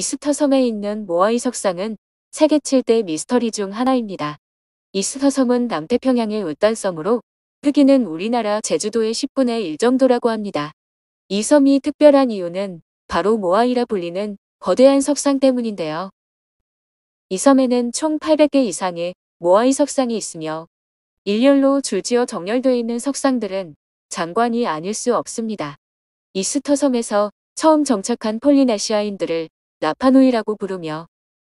이스터 섬에 있는 모아이 석상은 세계 7대 미스터리 중 하나입니다. 이스터 섬은 남태평양의 외딴섬으로 크기는 우리나라 제주도의 10분의 1 정도라고 합니다. 이 섬이 특별한 이유는 바로 모아이라 불리는 거대한 석상 때문인데요. 이 섬에는 총 800개 이상의 모아이 석상이 있으며 일렬로 줄지어 정렬되어 있는 석상들은 장관이 아닐 수 없습니다. 이스터 섬에서 처음 정착한 폴리네시아인들을 라파누이라고 부르며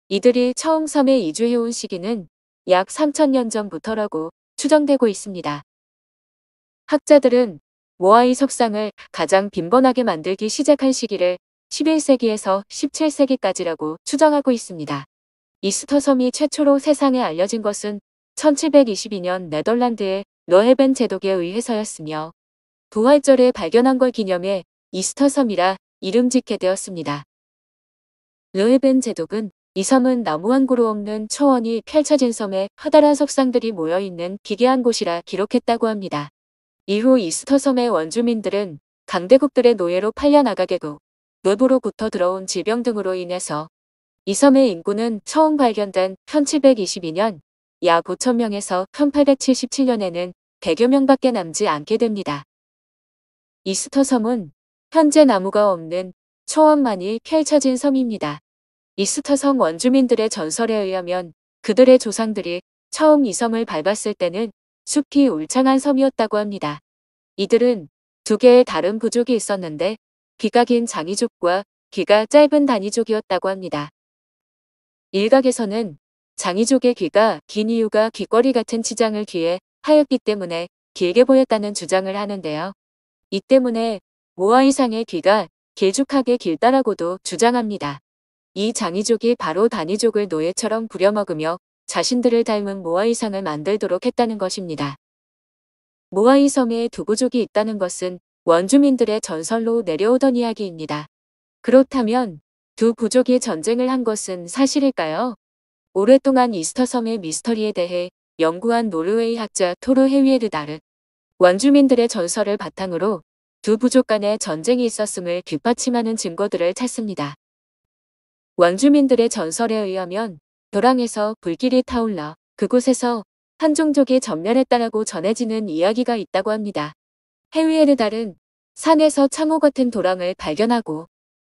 이들이 처음 섬에 이주해온 시기는 약 3000년 전부터라고 추정되고 있습니다. 학자들은 모아이 석상을 가장 빈번하게 만들기 시작한 시기를 11세기에서 17세기까지라고 추정하고 있습니다. 이스터 섬이 최초로 세상에 알려진 것은 1722년 네덜란드의 러헤벤 제독에 의해서였으며 부활절에 발견한 걸 기념해 이스터 섬이라 이름 짓게 되었습니다. 르헤벤 제독은 이 섬은 나무 한 그루 없는 초원이 펼쳐진 섬에 커다란 석상들이 모여있는 기괴한 곳이라 기록했다고 합니다. 이후 이스터 섬의 원주민들은 강대국들의 노예로 팔려나가게 되고 외부로부터 들어온 질병 등으로 인해서 이 섬의 인구는 처음 발견된 1722년 약 5,000명에서 1877년에는 100여 명밖에 남지 않게 됩니다. 이스터 섬은 현재 나무가 없는 초원만이 펼쳐진 섬입니다. 이스터 섬 원주민들의 전설에 의하면 그들의 조상들이 처음 이 섬을 밟았을 때는 숲이 울창한 섬이었다고 합니다. 이들은 두 개의 다른 부족이 있었는데 귀가 긴 장이족과 귀가 짧은 단이족이었다고 합니다. 일각에서는 장이족의 귀가 긴 이유가 귀걸이 같은 치장을 귀에 하였기 때문에 길게 보였다는 주장을 하는데요. 이 때문에 모아이상의 귀가 길쭉하게 길다라고도 주장합니다. 이 장이족이 바로 단이족을 노예처럼 부려먹으며 자신들을 닮은 모아이상을 만들도록 했다는 것입니다. 모아이 섬에 두 부족이 있다는 것은 원주민들의 전설로 내려오던 이야기입니다. 그렇다면 두 부족이 전쟁을 한 것은 사실일까요? 오랫동안 이스터 섬의 미스터리에 대해 연구한 노르웨이 학자 토르 헤위에르다르 원주민들의 전설을 바탕으로 두 부족 간의 전쟁이 있었음을 뒷받침하는 증거들을 찾습니다. 원주민들의 전설에 의하면 벼랑에서 불길이 타올라 그곳에서 한 종족이 전멸했다라고 전해지는 이야기가 있다고 합니다. 헤위에르달은 산에서 창호 같은 도랑을 발견하고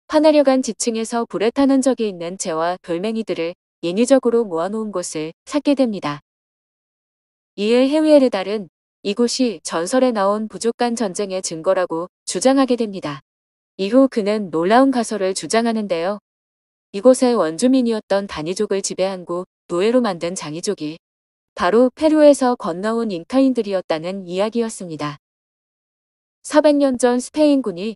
파내려간 지층에서 불에 타는 적이 있는 재와 돌멩이들을 인위적으로 모아놓은 곳을 찾게 됩니다. 이에 헤위에르달은 이곳이 전설에 나온 부족 간 전쟁의 증거라고 주장하게 됩니다. 이후 그는 놀라운 가설을 주장하는데요. 이곳의 원주민이었던 다니족을 지배한 후 노예로 만든 장이족이 바로 페루에서 건너온 잉카인들이었다는 이야기였습니다. 400년 전 스페인군이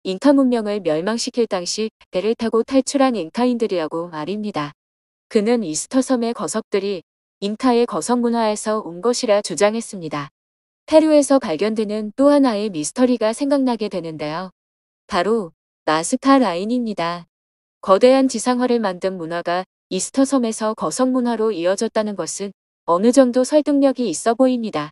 잉카 문명을 멸망시킬 당시 배를 타고 탈출한 잉카인들이라고 말입니다. 그는 이스터 섬의 거석들이 잉카의 거석 문화에서 온 것이라 주장했습니다. 페루에서 발견되는 또 하나의 미스터리가 생각나게 되는데요. 바로 나스카 라인입니다. 거대한 지상화를 만든 문화가 이스터 섬에서 거석 문화로 이어졌다는 것은 어느 정도 설득력이 있어 보입니다.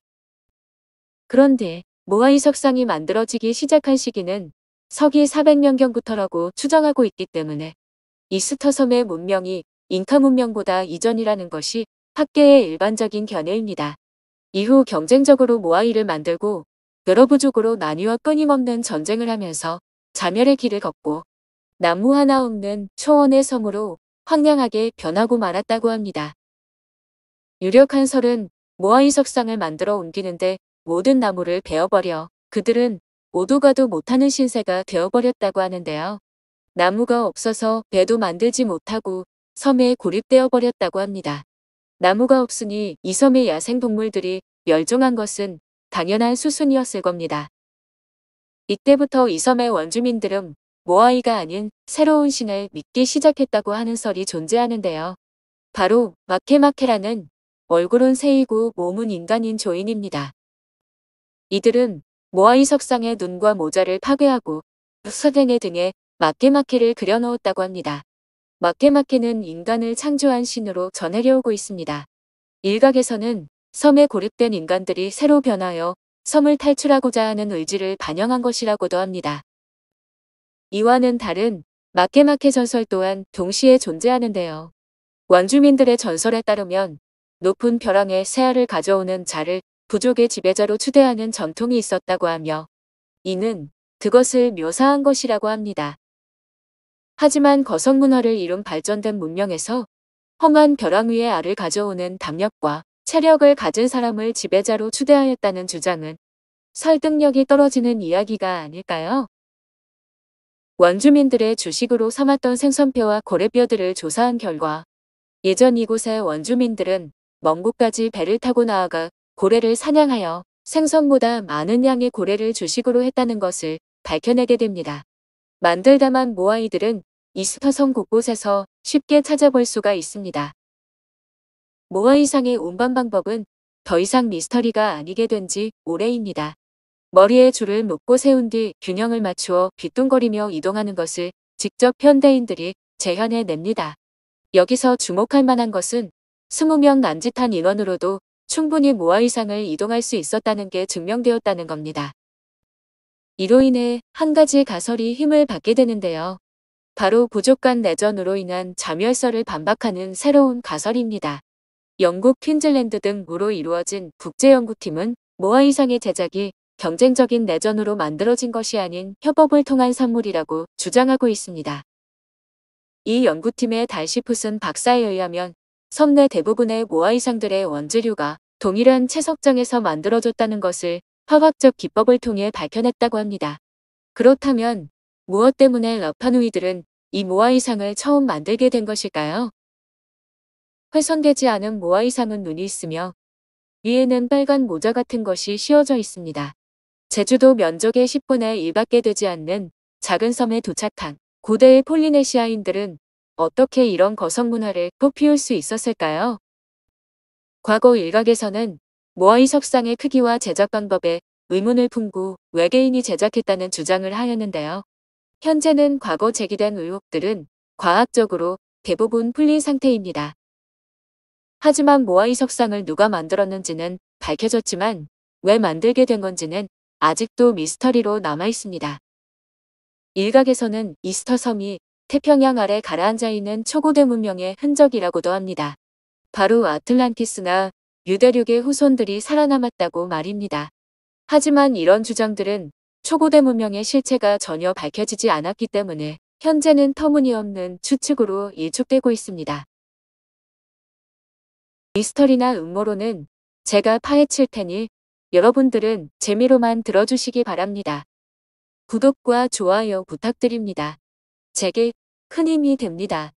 그런데 모아이 석상이 만들어지기 시작한 시기는 서기 400년경부터라고 추정하고 있기 때문에 이스터 섬의 문명이 잉카 문명보다 이전이라는 것이 학계의 일반적인 견해입니다. 이후 경쟁적으로 모아이를 만들고 여러 부족으로 나뉘어 끊임없는 전쟁을 하면서 자멸의 길을 걷고 나무 하나 없는 초원의 섬으로 황량하게 변하고 말았다고 합니다. 유력한 설은 모아이 석상을 만들어 옮기는데 모든 나무를 베어버려 그들은 오도 가도 못하는 신세가 되어버렸다고 하는데요. 나무가 없어서 배도 만들지 못하고 섬에 고립되어 버렸다고 합니다. 나무가 없으니 이 섬의 야생동물들이 멸종한 것은 당연한 수순이었을 겁니다. 이때부터 이 섬의 원주민들은 모아이가 아닌 새로운 신을 믿기 시작했다고 하는 설이 존재하는데요. 바로 마케마케라는 얼굴은 새이고 몸은 인간인 조인입니다. 이들은 모아이 석상의 눈과 모자를 파괴하고 서댕의 등에 마케마케를 그려넣었다고 합니다. 마케마케는 인간을 창조한 신으로 전해려오고 있습니다. 일각에서는 섬에 고립된 인간들이 새로 변하여 섬을 탈출하고자 하는 의지를 반영한 것이라고도 합니다. 이와는 다른 마케마케 전설 또한 동시에 존재하는데요. 원주민들의 전설에 따르면 높은 벼랑에 새알을 가져오는 자를 부족의 지배자로 추대하는 전통이 있었다고 하며 이는 그것을 묘사한 것이라고 합니다. 하지만 거성 문화를 이룬 발전된 문명에서 험한 벼랑 위에 알을 가져오는 담력과 체력을 가진 사람을 지배자로 추대하였다는 주장은 설득력이 떨어지는 이야기가 아닐까요? 원주민들의 주식으로 삼았던 생선뼈와 고래뼈들을 조사한 결과 예전 이곳의 원주민들은 먼 곳까지 배를 타고 나아가 고래를 사냥하여 생선보다 많은 양의 고래를 주식으로 했다는 것을 밝혀내게 됩니다. 만들다만 모아이들은 이스터성 곳곳에서 쉽게 찾아볼 수가 있습니다. 모아이상의 운반 방법은 더 이상 미스터리가 아니게 된 지 오래입니다. 머리에 줄을 묶고 세운 뒤 균형을 맞추어 빗둥거리며 이동하는 것을 직접 현대인들이 재현해 냅니다. 여기서 주목할 만한 것은 20명 남짓한 인원으로도 충분히 모아이상을 이동할 수 있었다는 게 증명되었다는 겁니다. 이로 인해 한 가지 가설이 힘을 받게 되는데요. 바로 부족 간 내전으로 인한 자멸설을 반박하는 새로운 가설입니다. 영국 퀸즐랜드 등으로 이루어진 국제연구팀은 모아이상의 제작이 경쟁적인 내전으로 만들어진 것이 아닌 협업을 통한 산물이라고 주장하고 있습니다. 이 연구팀의 달시풋은 박사에 의하면 섬 내 대부분의 모아이상들의 원재료가 동일한 채석장에서 만들어졌다는 것을 화학적 기법을 통해 밝혀냈다고 합니다. 그렇다면 무엇 때문에 라파누이들은 이 모아이상을 처음 만들게 된 것일까요? 훼손되지 않은 모아이상은 눈이 있으며 위에는 빨간 모자 같은 것이 씌워져 있습니다. 제주도 면적의 10분의 1밖에 되지 않는 작은 섬에 도착한 고대의 폴리네시아인들은 어떻게 이런 거성 문화를 꽃피울 수 있었을까요? 과거 일각에서는 모아이 석상의 크기와 제작 방법에 의문을 품고 외계인이 제작했다는 주장을 하였는데요. 현재는 과거 제기된 의혹들은 과학적으로 대부분 풀린 상태입니다. 하지만 모아이 석상을 누가 만들었는지는 밝혀졌지만 왜 만들게 된 건지는 아직도 미스터리로 남아 있습니다. 일각에서는 이스터 섬이 태평양 아래 가라앉아 있는 초고대 문명의 흔적이라고도 합니다. 바로 아틀란티스나 유대륙의 후손들이 살아남았다고 말입니다. 하지만 이런 주장들은 초고대 문명의 실체가 전혀 밝혀지지 않았기 때문에 현재는 터무니없는 추측으로 일축되고 있습니다. 미스터리나 음모론은 제가 파헤칠 테니 여러분들은 재미로만 들어주시기 바랍니다. 구독과 좋아요 부탁드립니다. 제게 큰 힘이 됩니다.